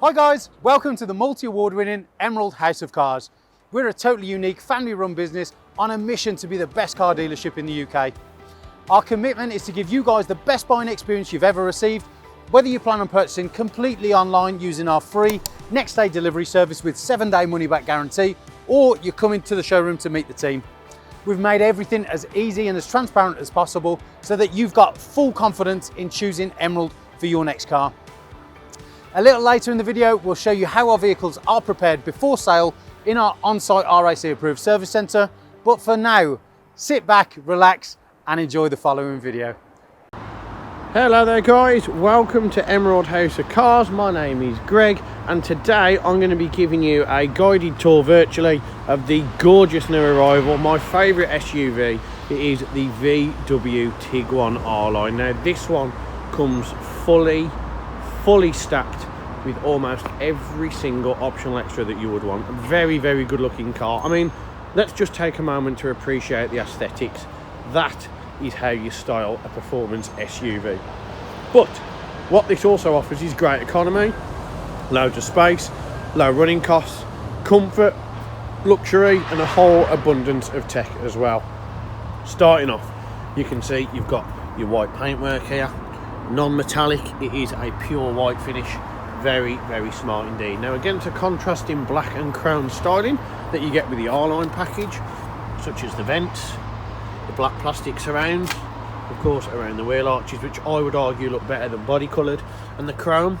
Hi guys, welcome to the multi-award winning Emerald House of Cars. We're a totally unique family run business on a mission to be the best car dealership in the UK. Our commitment is to give you guys the best buying experience you've ever received, whether you plan on purchasing completely online using our free next day delivery service with 7-day money back guarantee, or you're coming to the showroom to meet the team. We've made everything as easy and as transparent as possible so that you've got full confidence in choosing Emerald for your next car. A little later in the video, we'll show you how our vehicles are prepared before sale in our on-site RAC approved service centre. But for now, sit back, relax and enjoy the following video. Hello there guys, welcome to Emerald House of Cars. My name is Greg and today I'm going to be giving you a guided tour virtually of the gorgeous new arrival, my favourite SUV. It is the VW Tiguan R-Line. Now this one comes fully stacked with almost every single optional extra that you would want. A very good looking car. I mean, let's just take a moment to appreciate the aesthetics. That is how you style a performance SUV. But what this also offers is great economy, loads of space, low running costs, comfort, luxury and a whole abundance of tech as well. Starting off, you can see you've got your white paintwork here, non-metallic. It is a pure white finish. Very smart indeed. Now against a contrasting black and chrome styling that you get with the R-Line package, such as the vents, the black plastic surrounds, of course around the wheel arches, which I would argue look better than body coloured, and the chrome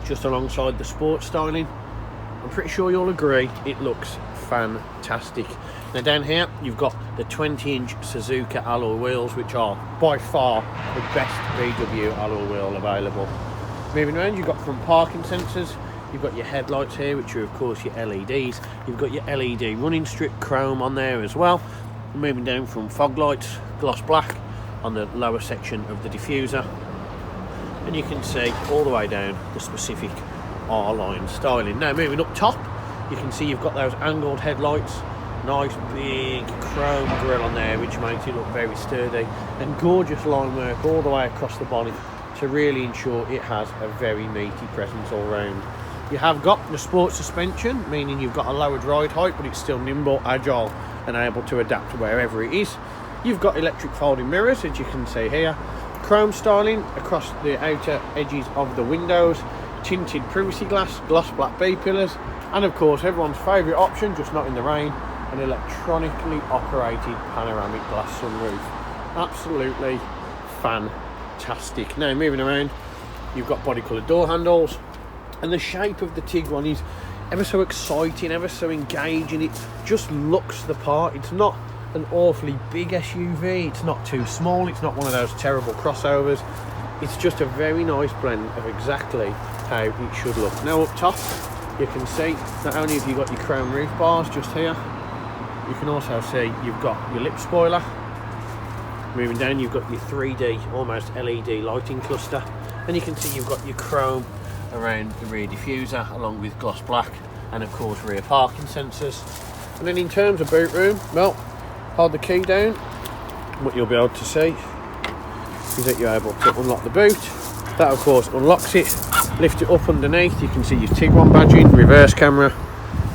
just alongside the sport styling. I'm pretty sure you'll agree it looks fantastic. Now down here you've got the 20-inch Suzuka alloy wheels, which are by far the best VW alloy wheel available. Moving around, you've got front parking sensors, you've got your headlights here, which are of course your LEDs, you've got your LED running strip chrome on there as well. Moving down from fog lights, gloss black on the lower section of the diffuser, and you can see all the way down the specific R-Line styling. Now moving up top, you can see you've got those angled headlights, nice big chrome grille on there, which makes it look very sturdy, and gorgeous line work all the way across the body to really ensure it has a very meaty presence all round. You have got the sport suspension, meaning you've got a lowered ride height, but it's still nimble, agile and able to adapt to wherever it is. You've got electric folding mirrors, as you can see here, chrome styling across the outer edges of the windows, tinted privacy glass, gloss black B-pillars, and of course everyone's favourite option, just not in the rain, an electronically operated panoramic glass sunroof. Absolutely fantastic. Now moving around, you've got body coloured door handles, and the shape of the Tiguan is ever so exciting, ever so engaging. It just looks the part. It's not an awfully big SUV, it's not too small, it's not one of those terrible crossovers. It's just a very nice blend of exactly how it should look. Now up top, you can see not only have you got your chrome roof bars just here, you can also see you've got your lip spoiler. Moving down, you've got your 3D, almost LED lighting cluster, and you can see you've got your chrome around the rear diffuser along with gloss black and of course rear parking sensors. And then in terms of boot room, well, hold the key down, what you'll be able to see is that you're able to unlock the boot. That of course unlocks it, lift it up underneath, you can see your Tiguan badging, reverse camera,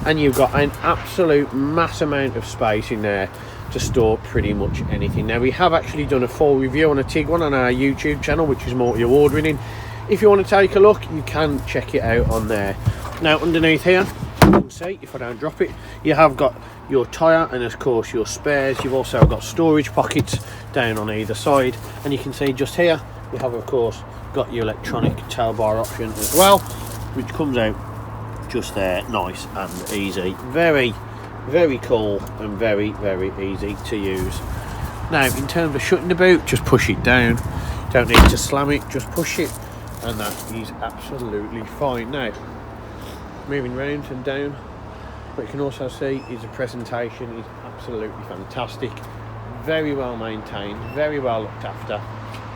and you've got an absolute mass amount of space in there to store pretty much anything. Now we have actually done a full review on a Tiguan on our YouTube channel, which is multi-award winning. If you want to take a look, you can check it out on there. Now underneath here, you can see, if I don't drop it, you have got your tyre and of course your spares. You've also got storage pockets down on either side, and you can see just here you have of course got your electronic tow bar option as well, which comes out just there, nice and easy. Very cool and very easy to use. Now in terms of shutting the boot, just push it down, don't need to slam it, just push it, and that is absolutely fine. Now moving round and down, what you can also see is the presentation is absolutely fantastic, very well maintained, very well looked after,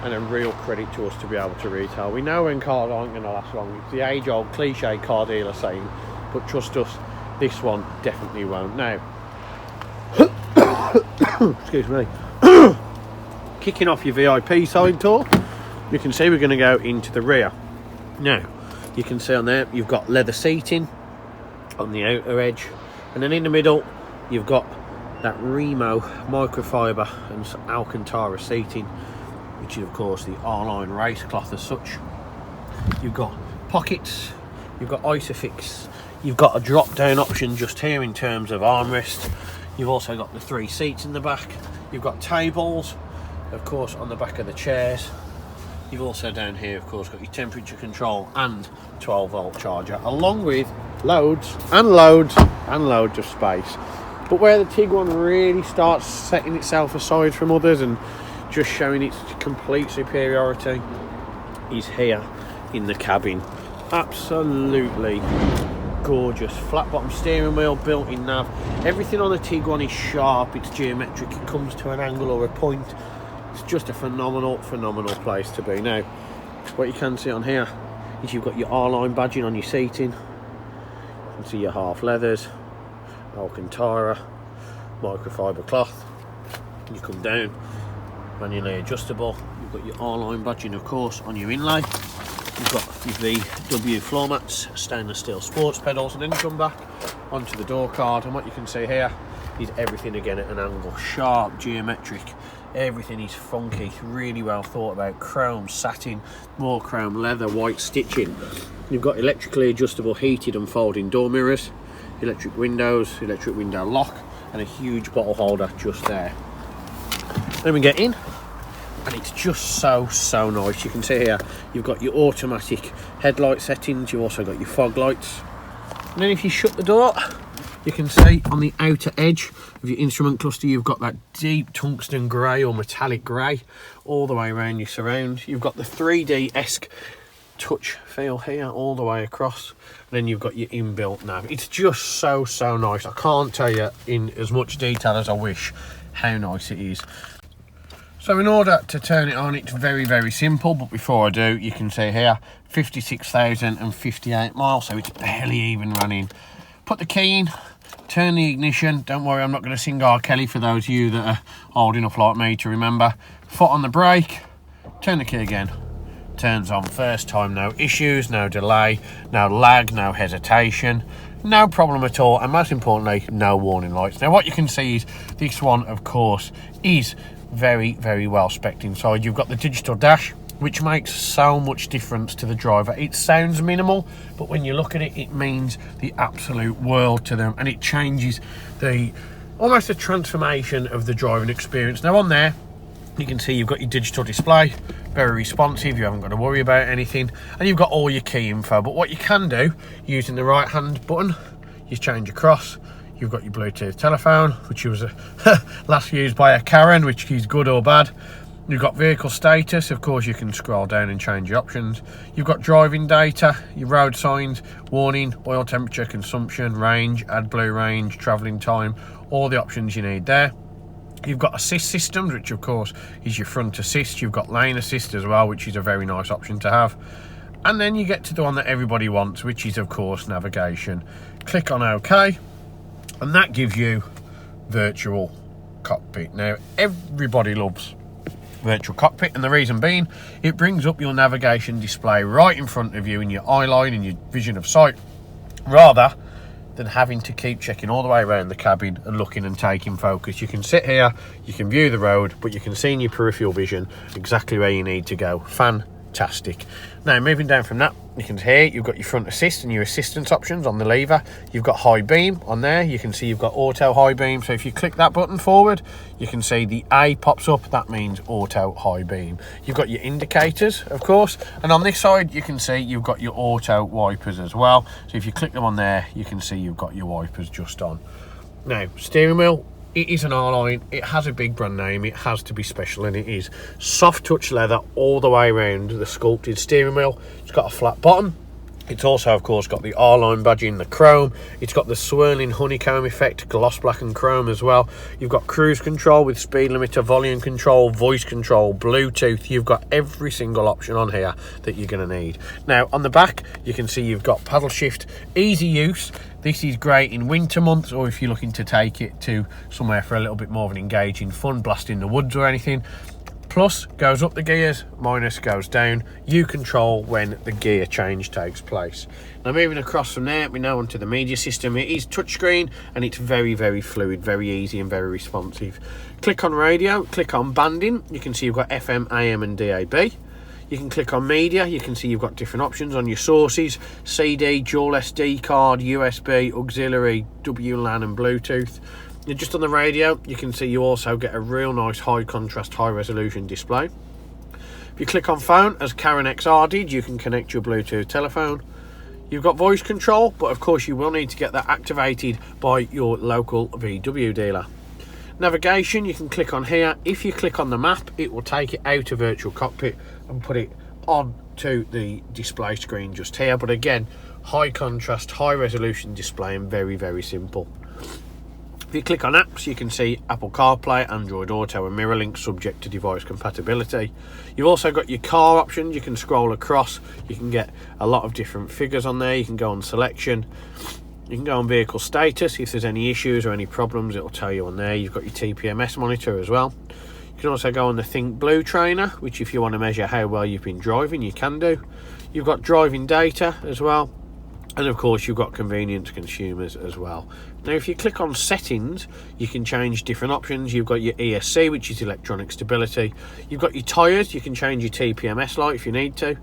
and a real credit to us to be able to retail. We know when cars aren't going to last long, it's the age old cliche car dealer saying, but trust us, this one definitely won't. Now excuse me, kicking off your VIP side tour, you can see we're going to go into the rear. Now You can see on there you've got leather seating on the outer edge, and then in the middle you've got that Remo microfiber and Alcantara seating, which is of course the R-line race cloth as such. You've got pockets, you've got Isofix, you've got a drop down option just here in terms of armrest. You've also got the 3 seats in the back. You've got tables, of course, on the back of the chairs. You've also down here, of course, got your temperature control and 12-volt charger, along with loads and loads and loads of space. But where the Tiguan really starts setting itself aside from others and just showing its complete superiority is here in the cabin. Absolutely gorgeous. Flat bottom steering wheel, built-in nav. Everything on the Tiguan is sharp, it's geometric, it comes to an angle or a point. It's just a phenomenal place to be. Now, what you can see on here is you've got your R-line badging on your seating. You can see your half leathers, Alcantara, microfiber cloth. You come down, manually adjustable. You've got your R-line badging, of course, on your inlay. You've got your VW floor mats, stainless steel sports pedals, and then you come back onto the door card, and what you can see here is everything again at an angle, sharp, geometric. Everything is funky, really well thought about. Chrome, satin, more chrome, leather, white stitching. You've got electrically adjustable heated and folding door mirrors, electric windows, electric window lock, and a huge bottle holder just there. Then we get in, and it's just so nice. You can see here you've got your automatic headlight settings, you've also got your fog lights, and then if you shut the door, you can see on the outer edge of your instrument cluster you've got that deep tungsten grey or metallic grey all the way around your surround. You've got the 3D-esque touch feel here all the way across, and then you've got your inbuilt nav. It's just so nice. I can't tell you in as much detail as I wish how nice it is. So in order to turn it on, it's very simple, but before I do, you can see here 56,058 miles, so it's barely even running. Put the key in, turn the ignition. Don't worry, I'm not going to sing R. Kelly for those of you that are old enough like me to remember. Foot on the brake, turn the key again. Turns on first time, no issues, no delay, no lag, no hesitation, no problem at all, and most importantly, no warning lights. Now what you can see is this one, of course, is very well spec'd inside. You've got the digital dash, which makes so much difference to the driver. It sounds minimal, but when you look at it, it means the absolute world to them, and it changes almost the transformation of the driving experience. Now on there, you can see you've got your digital display, very responsive, you haven't got to worry about anything, and you've got all your key info. But what you can do, using the right hand button, you change across. You've got your Bluetooth telephone, which was last used by a Karen, which is good or bad. You've got vehicle status, of course you can scroll down and change your options. You've got driving data, your road signs, warning, oil temperature, consumption, range, AdBlue range, travelling time, all the options you need there. You've got assist systems, which of course is your front assist. You've got lane assist as well, which is a very nice option to have. And then you get to the one that everybody wants, which is of course navigation. Click on OK, and that gives you virtual cockpit. Now everybody loves virtual cockpit, and the reason being, it brings up your navigation display right in front of you in your eye line, in your vision of sight, rather than having to keep checking all the way around the cabin and looking and taking focus. You can sit here, you can view the road, but you can see in your peripheral vision exactly where you need to go. Fantastic. Now moving down from that, you can hear you've got your front assist and your assistance options on the lever. You've got high beam on there. You can see you've got auto high beam, so if you click that button forward, you can see the A pops up. That means auto high beam. You've got your indicators, of course, and on this side you can see you've got your auto wipers as well. So if you click them on there, you can see you've got your wipers just on. Now steering wheel, it is an R-line, it has a big brand name, it has to be special, and it is soft touch leather all the way around the sculpted steering wheel. It's got a flat bottom. It's also of course got the R-line badging, the chrome. It's got the swirling honeycomb effect, gloss black and chrome as well. You've got cruise control with speed limiter, volume control, voice control, Bluetooth. You've got every single option on here that you're going to need. Now on the back you can see you've got paddle shift, easy use. This is great in winter months, or if you're looking to take it to somewhere for a little bit more of an engaging fun, blast in the woods or anything. Plus goes up the gears, minus goes down. You control when the gear change takes place. Now moving across from there, we now onto the media system. It is touchscreen and it's very, very fluid, very easy and very responsive. Click on radio, click on banding. You can see you've got FM, AM and DAB. You can click on media, you can see you've got different options on your sources, CD, dual SD card, USB, auxiliary, WLAN and Bluetooth. Just on the radio, you can see you also get a real nice high contrast, high resolution display. If you click on phone, as Karen XR did, you can connect your Bluetooth telephone. You've got voice control, but of course you will need to get that activated by your local VW dealer. Navigation, you can click on here. If you click on the map, it will take it out of virtual cockpit and put it onto the display screen just here. But again, high contrast, high resolution display and very, very simple. If you click on apps, you can see Apple CarPlay, Android Auto and MirrorLink, subject to device compatibility. You've also got your car options. You can scroll across. You can get a lot of different figures on there. You can go on selection. You can go on vehicle status. If there's any issues or any problems, it'll tell you on there. You've got your TPMS monitor as well. You can also go on the Think Blue trainer, which if you want to measure how well you've been driving, you can do. You've got driving data as well. And of course you've got convenient to consumers as well. Now if you click on settings, you can change different options. You've got your ESC, which is electronic stability. You've got your tyres, you can change your TPMS light if you need to.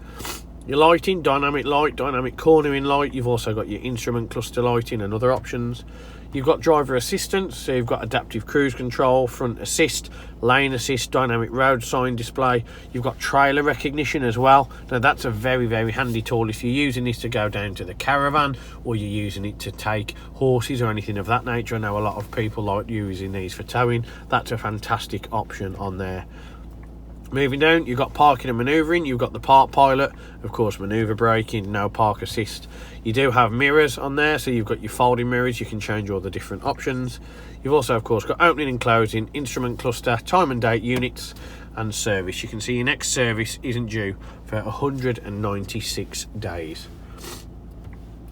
Your lighting, dynamic light, dynamic cornering light. You've also got your instrument cluster lighting and other options. You've got driver assistance, so you've got adaptive cruise control, front assist, lane assist, dynamic road sign display. You've got trailer recognition as well. Now that's a very, very handy tool if you're using this to go down to the caravan or you're using it to take horses or anything of that nature. I know a lot of people like using these for towing. That's a fantastic option on there. Moving down, you've got parking and manoeuvring. You've got the park pilot, of course, manoeuvre braking, no park assist. You do have mirrors on there, so you've got your folding mirrors. You can change all the different options. You've also, of course, got opening and closing, instrument cluster, time and date units, and service. You can see your next service isn't due for 196 days.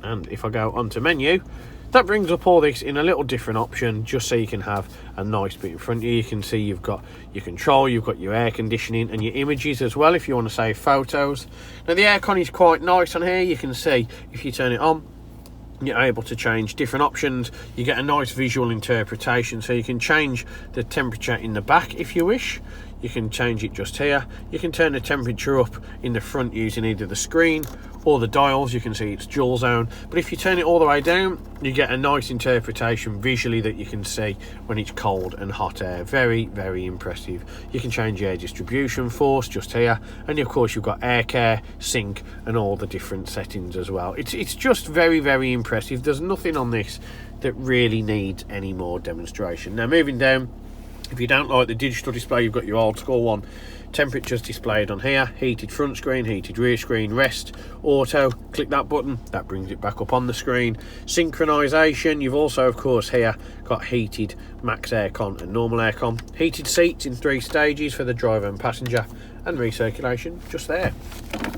And if I go onto menu, that brings up all this in a little different option, just so you can have a nice bit in front of you. You can see you've got your control, you've got your air conditioning and your images as well if you want to save photos. Now the aircon is quite nice on here. You can see if you turn it on, you're able to change different options. You get a nice visual interpretation, so you can change the temperature in the back if you wish. You can change it just here. You can turn the temperature up in the front using either the screen or the dials. You can see it's dual zone, but if you turn it all the way down, you get a nice interpretation visually that you can see when it's cold and hot air. Very, very impressive. You can change your air distribution force just here, and of course you've got air care, sync and all the different settings as well. It's just very, very impressive. There's nothing on this that really needs any more demonstration. Now moving down, if you don't like the digital display, you've got your old school one. Temperatures displayed on here, heated front screen, heated rear screen, rest, auto. Click that button, that brings it back up on the screen. Synchronization, you've also of course here got heated max aircon and normal aircon. Heated seats in 3 stages for the driver and passenger, and recirculation just there.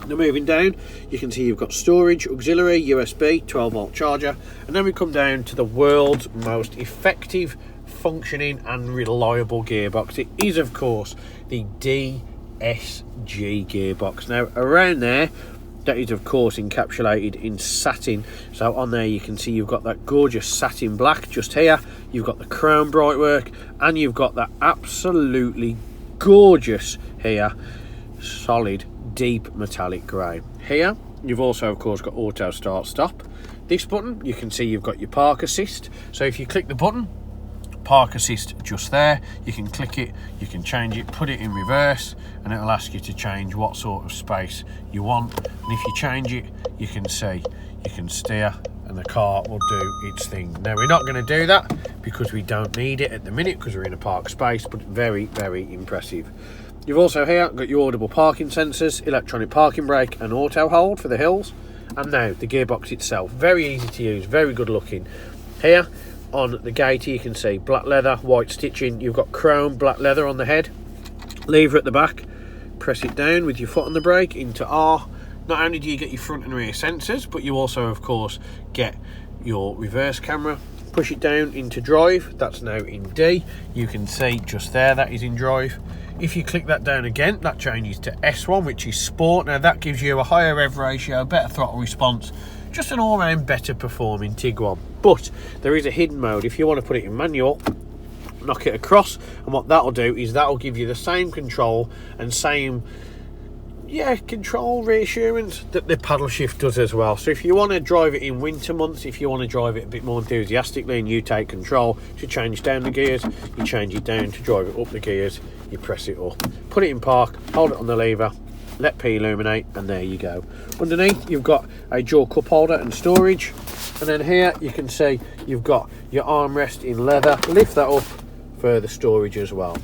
Now moving down, you can see you've got storage, auxiliary, USB, 12-volt charger, and then we come down to the world's most effective, functioning and reliable gearbox. It is of course the DSG gearbox. Now around there, that is of course encapsulated in satin, so on there you can see you've got that gorgeous satin black just here. You've got the chrome bright work, and you've got that absolutely gorgeous here solid deep metallic grey. Here you've also of course got auto start stop. This button, you can see you've got your park assist, so if you click the button, park assist just there, you can click it, you can change it, put it in reverse, and it'll ask you to change what sort of space you want. And if you change it, you can see you can steer and the car will do its thing. Now we're not going to do that because we don't need it at the minute because we're in a park space, but very, very impressive. You've also here got your audible parking sensors, electronic parking brake and auto hold for the hills. And now the gearbox itself, very easy to use, very good looking. Here on the gate you can see black leather, white stitching. You've got chrome black leather on the head, lever at the back. Press it down with your foot on the brake into R. Not only do you get your front and rear sensors, but you also of course get your reverse camera. Push it down into drive, that's now in D. You can see just there that is in drive. If you click that down again, that changes to S1, which is Sport. Now that gives you a higher rev ratio, better throttle response, just an all-round better performing Tiguan. But there is a hidden mode. If you want to put it in manual, knock it across, and what that'll do is that'll give you the same control and same control reassurance that the paddle shift does as well. So if you want to drive it in winter months, if you want to drive it a bit more enthusiastically and you take control to change down the gears, you change it down. To drive it up the gears, you press it up. Put it in park, hold it on the lever, let P illuminate, and there you go. Underneath you've got a dual cup holder and storage, and then here you can see you've got your armrest in leather. Lift that up, further storage as well.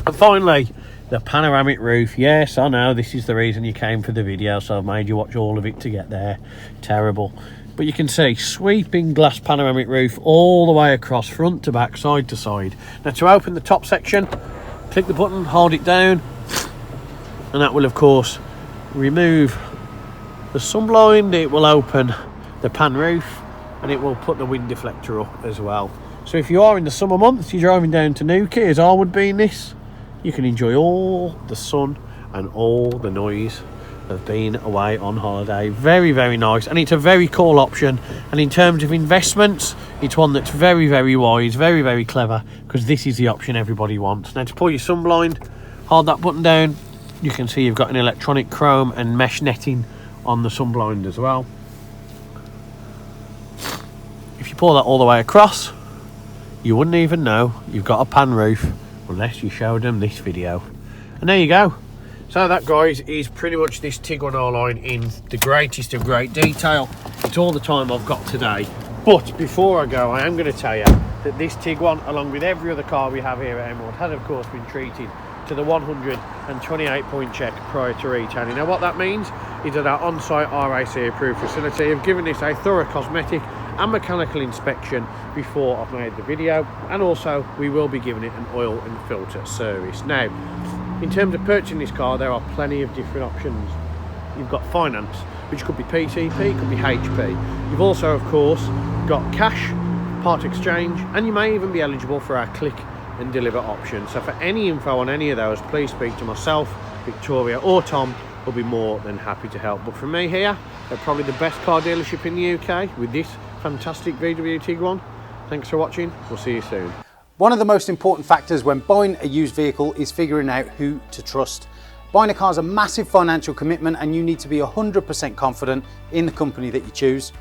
And finally, the panoramic roof. Yes, I know this is the reason you came for the video, so I've made you watch all of it to get there. Terrible. But you can see sweeping glass panoramic roof all the way across, front to back, side to side. Now to open the top section, click the button, hold it down, and that will of course remove the sunblind. It will open the pan roof, and it will put the wind deflector up as well. So if you are in the summer months, you're driving down to Newquay, as I would be in this, you can enjoy all the sun and all the noise of being away on holiday. Very, very nice, and it's a very cool option. And in terms of investments, it's one that's very, very wise, very, very clever, because this is the option everybody wants. Now to pull your sunblind, hold that button down. You can see you've got an electronic chrome and mesh netting on the sunblind as well. If you pull that all the way across, you wouldn't even know you've got a pan roof unless you showed them this video. And there you go. So that, guys, is pretty much this Tiguan R-Line in the greatest of great detail. It's all the time I've got today. But before I go, I am going to tell you that this Tiguan, along with every other car we have here at Emerald, has of course been treated to the 128-point check prior to retailing. Now what that means is that our on-site RAC approved facility have given this a thorough cosmetic and mechanical inspection before I've made the video, and also we will be giving it an oil and filter service. Now in terms of purchasing this car, there are plenty of different options. You've got finance, which could be PCP, could be HP. You've also of course got cash, part exchange, and you may even be eligible for our click and deliver option. So for any info on any of those, please speak to myself, Victoria, or Tom. We'll be more than happy to help. But for me here, they're probably the best car dealership in the UK with this fantastic VW Tiguan. Thanks for watching. We'll see you soon. One of the most important factors when buying a used vehicle is figuring out who to trust. Buying a car is a massive financial commitment, and you need to be 100% confident in the company that you choose.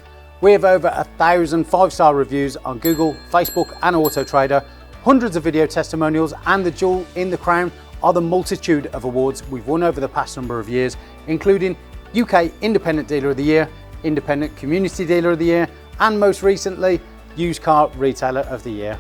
We have over 1,000 5-star reviews on Google, Facebook and Auto Trader, hundreds of video testimonials, and the jewel in the crown are the multitude of awards we've won over the past number of years, including UK Independent Dealer of the Year, Independent Community Dealer of the Year, and most recently, Used Car Retailer of the Year.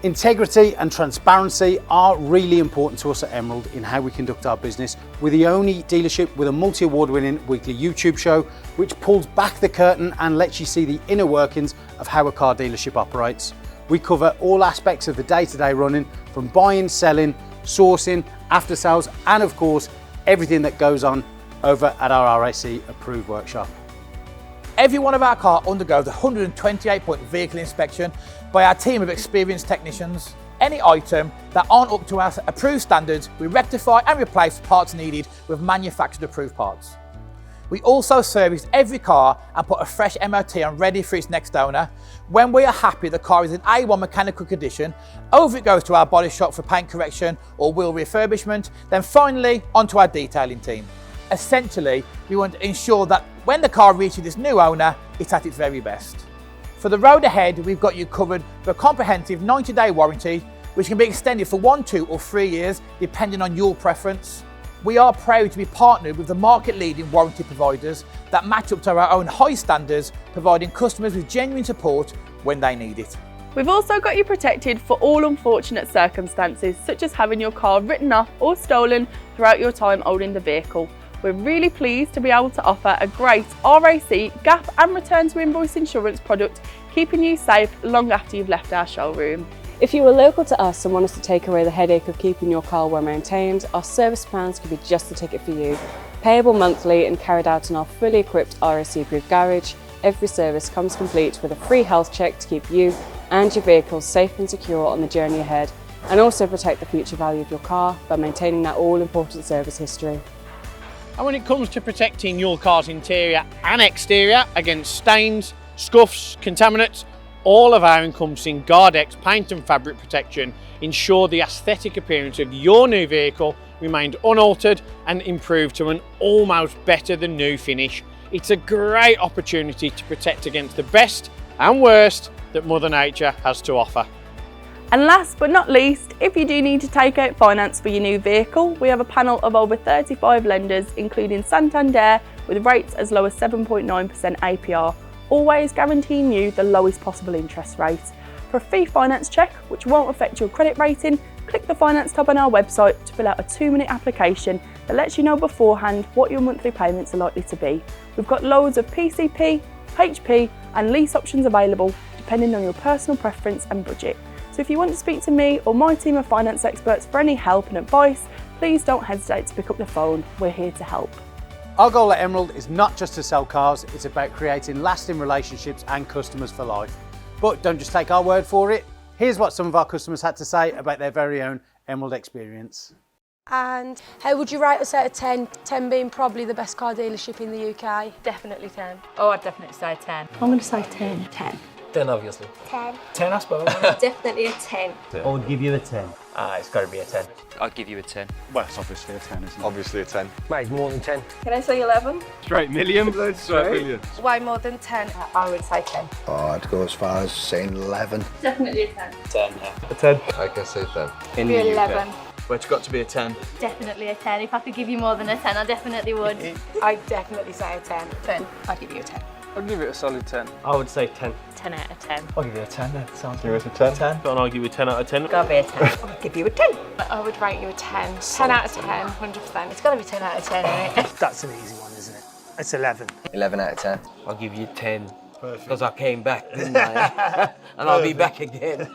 Integrity and transparency are really important to us at Emerald in how we conduct our business. We're the only dealership with a multi-award winning weekly YouTube show which pulls back the curtain and lets you see the inner workings of how a car dealership operates. We cover all aspects of the day-to-day running, from buying, selling, sourcing, after sales, and of course everything that goes on over at our RAC approved workshop. Every one of our cars undergoes a 128-point vehicle inspection by our team of experienced technicians. Any item that aren't up to our approved standards, we rectify and replace parts needed with manufactured approved parts. We also service every car and put a fresh MOT on ready for its next owner. When we are happy the car is in A1 mechanical condition, over it goes to our body shop for paint correction or wheel refurbishment, then finally onto our detailing team. Essentially, we want to ensure that when the car reaches its new owner, it's at its very best. For the road ahead, we've got you covered with a comprehensive 90-day warranty, which can be extended for 1, 2 or 3 years, depending on your preference. We are proud to be partnered with the market-leading warranty providers that match up to our own high standards, providing customers with genuine support when they need it. We've also got you protected for all unfortunate circumstances, such as having your car written off or stolen throughout your time owning the vehicle. We're really pleased to be able to offer a great RAC, gap and return to invoice insurance product, keeping you safe long after you've left our showroom. If you are local to us and want us to take away the headache of keeping your car well maintained, our service plans could be just the ticket for you. Payable monthly and carried out in our fully equipped RAC approved garage, every service comes complete with a free health check to keep you and your vehicle safe and secure on the journey ahead. and also protect the future value of your car by maintaining that all-important service history. And when it comes to protecting your car's interior and exterior against stains, scuffs, contaminants, all of our encompassing Guardex paint and fabric protection ensure the aesthetic appearance of your new vehicle remained unaltered and improved to an almost better than new finish. It's a great opportunity to protect against the best and worst that Mother Nature has to offer. And last but not least, if you do need to take out finance for your new vehicle, we have a panel of over 35 lenders, including Santander, with rates as low as 7.9% APR, always guaranteeing you the lowest possible interest rate. For a free finance check, which won't affect your credit rating, click the finance tab on our website to fill out a 2-minute application that lets you know beforehand what your monthly payments are likely to be. We've got loads of PCP, HP and lease options available depending on your personal preference and budget. So if you want to speak to me or my team of finance experts for any help and advice, please don't hesitate to pick up the phone. We're here to help. Our goal at Emerald is not just to sell cars, it's about creating lasting relationships and customers for life. But don't just take our word for it. Here's what some of our customers had to say about their very own Emerald experience. And how would you rate us out of 10? 10 being probably the best car dealership in the UK. Definitely 10. Oh, I'd definitely say 10. I'm going to say 10. 10. 10, obviously. 10. 10, I suppose. Definitely a 10. I would give you a 10. It's got to be a 10. I'd give you a 10. Well, it's obviously a 10, isn't it? Obviously a 10. Mate, more than 10. Can I say 11? Straight million. Straight million. Way more than 10. I would say 10. Oh, I'd go as far as saying 11. Definitely a 10. 10, yeah. A 10. I can say 10. In the UK. 11. But it's got to be a 10. Definitely a 10. If I could give you more than a 10, I definitely would. I'd definitely say a 10. 10. I'd give you a 10. I'd give it a solid 10. I would say 10. 10 out of 10. I'll give you a 10 then. Sounds Give us a 10. 10. Don't argue with 10 out of 10. Gotta be a 10. I'd give you a 10. I would rate you a 10. 10 out of 10, 100%. It's gotta be 10 out of 10, isn't it? That's an easy one, isn't it? It's 11. 11 out of 10. I'll give you 10. Because I came back, didn't I? And I'll be back again.